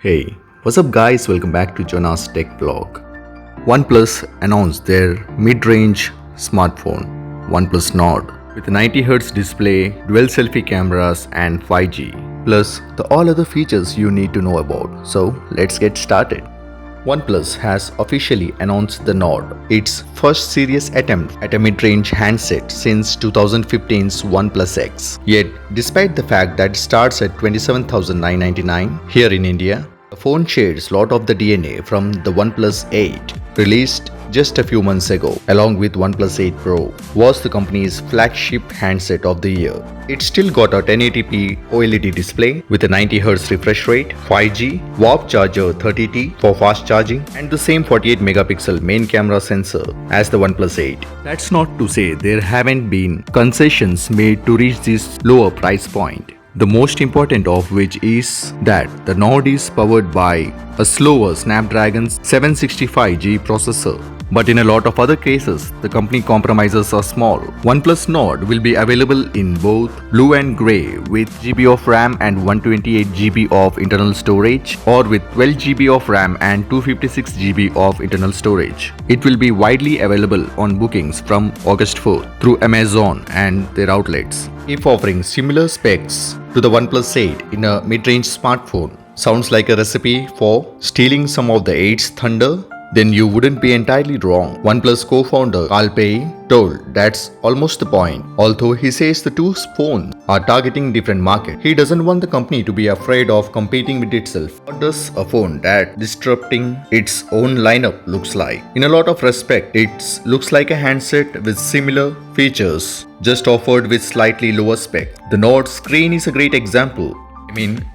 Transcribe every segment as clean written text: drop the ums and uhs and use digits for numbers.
Hey, what's up guys? Welcome back to Jonas Tech Vlog. OnePlus announced their mid-range smartphone, OnePlus Nord, with a 90Hz display, dual selfie cameras and 5G, plus the all other features you need to know about. So let's get started. OnePlus has officially announced the Nord, its first serious attempt at a mid-range handset since 2015's OnePlus X. Yet, despite the fact that it starts at 27,999 here in India, the phone shares a lot of the DNA from the OnePlus 8, released just a few months ago, along with OnePlus 8 Pro, was the company's flagship handset of the year. It still got a 1080p OLED display with a 90Hz refresh rate, 5G, warp charger 30T for fast charging, and the same 48 megapixel main camera sensor as the OnePlus 8. That's not to say there haven't been concessions made to reach this lower price point. The most important of which is that the Nord is powered by a slower Snapdragon 765G processor. But in a lot of other cases, the company compromises are small. OnePlus Nord will be available in both blue and grey with GB of RAM and 128GB of internal storage, or with 12GB of RAM and 256GB of internal storage. It will be widely available on bookings from August 4th through Amazon and their outlets. If offering similar specs to the OnePlus 8 in a mid-range smartphone sounds like a recipe for stealing some of the 8's thunder, then you wouldn't be entirely wrong. OnePlus co-founder Carl Pei told that's almost the point. Although he says the two phones are targeting different markets, he doesn't want the company to be afraid of competing with itself. What does a phone that disrupting its own lineup looks like? In a lot of respect, it looks like a handset with similar features, just offered with slightly lower spec. The Nord screen is a great example.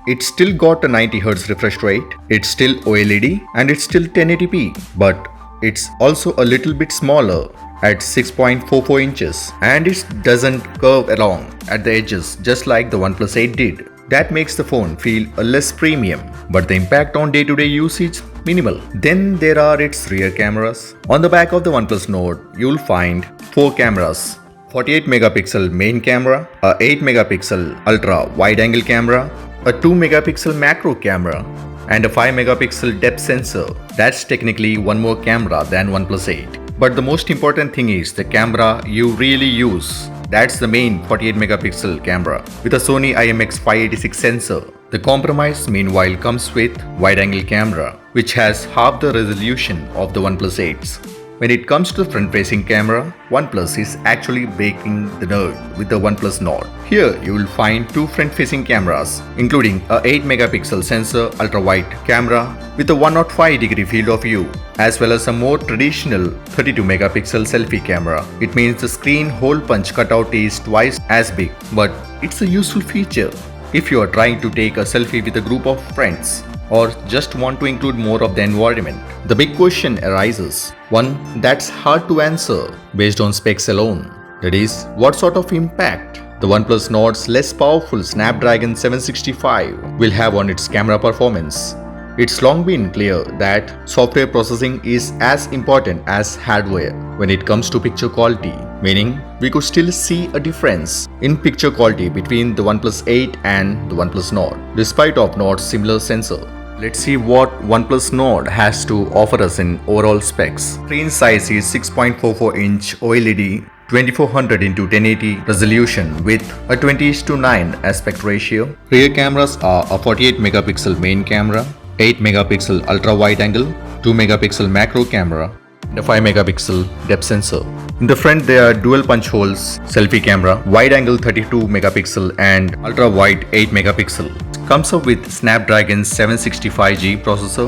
It's still got a 90Hz refresh rate, it's still OLED, and it's still 1080p, but it's also a little bit smaller at 6.44 inches, and it doesn't curve along at the edges just like the OnePlus 8 did. That makes the phone feel a less premium, but the impact on day-to-day usage minimal. Then there are its rear cameras. On the back of the OnePlus Nord, you'll find 4 cameras. 48 megapixel main camera, a 8 megapixel ultra wide angle camera, a 2 megapixel macro camera, and a 5 megapixel depth sensor. That's technically one more camera than OnePlus 8. But the most important thing is the camera you really use. That's the main 48 megapixel camera with a Sony IMX586 sensor. The compromise meanwhile comes with wide angle camera, which has half the resolution of the OnePlus 8's. When it comes to the front-facing camera, OnePlus is actually breaking the nerd with the OnePlus Nord. Here you will find two front-facing cameras, including a 8 megapixel sensor ultra-wide camera with a 105-degree field of view, as well as a more traditional 32 megapixel selfie camera. It means the screen hole punch cutout is twice as big, but it's a useful feature if you are trying to take a selfie with a group of friends or just want to include more of the environment. The big question arises, one that's hard to answer based on specs alone. That is, what sort of impact the OnePlus Nord's less powerful Snapdragon 765 will have on its camera performance. It's long been clear that software processing is as important as hardware when it comes to picture quality, meaning we could still see a difference in picture quality between the OnePlus 8 and the OnePlus Nord, despite of Nord's similar sensor. Let's see what OnePlus Nord has to offer us in overall specs. Screen size is 6.44-inch OLED 2400 x 1080 resolution with a 20:9 aspect ratio. Rear cameras are a 48 megapixel main camera, 8 megapixel ultra wide angle, 2 megapixel macro camera, and a 5 megapixel depth sensor. In the front there are dual punch holes selfie camera, wide angle 32 megapixel and ultra wide 8 megapixel. Comes up with Snapdragon 765G processor,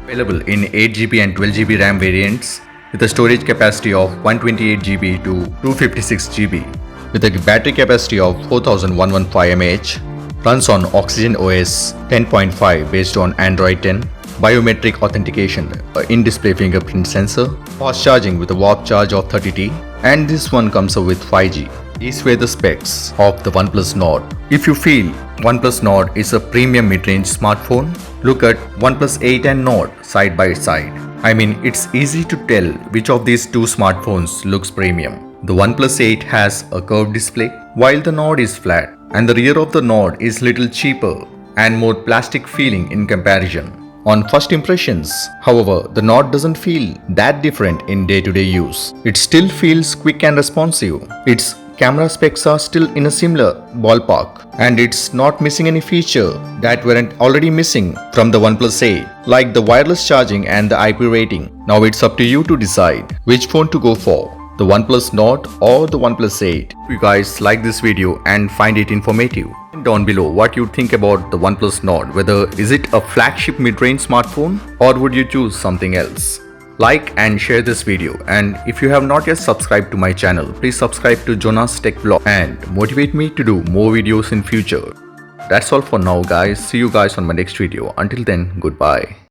available in 8GB and 12GB RAM variants, with a storage capacity of 128GB to 256GB, with a battery capacity of 4115 mAh, runs on Oxygen OS 10.5 based on Android 10, biometric authentication, in-display fingerprint sensor, fast charging with a warp charge of 30T, and this one comes up with 5G. These were the specs of the OnePlus Nord. If you feel OnePlus Nord is a premium mid-range smartphone, look at OnePlus 8 and Nord side by side. It's easy to tell which of these two smartphones looks premium. The OnePlus 8 has a curved display, while the Nord is flat, and the rear of the Nord is little cheaper and more plastic feeling in comparison. on first impressions. However, the Nord doesn't feel that different in day-to-day use. It still feels quick and responsive. Its camera specs are still in a similar ballpark, and it's not missing any feature that weren't already missing from the OnePlus 8, like the wireless charging and the IP rating. Now it's up to you to decide which phone to go for, the OnePlus Nord or the OnePlus 8. If you guys like this video and find it informative, comment down below what you think about the OnePlus Nord, whether is it a flagship mid-range smartphone or would you choose something else. Like and share this video, and if you have not yet subscribed to my channel, please subscribe to Jonas Tech Vlog and motivate me to do more videos in future. That's all for now guys. See you guys on my next video. Until then, goodbye.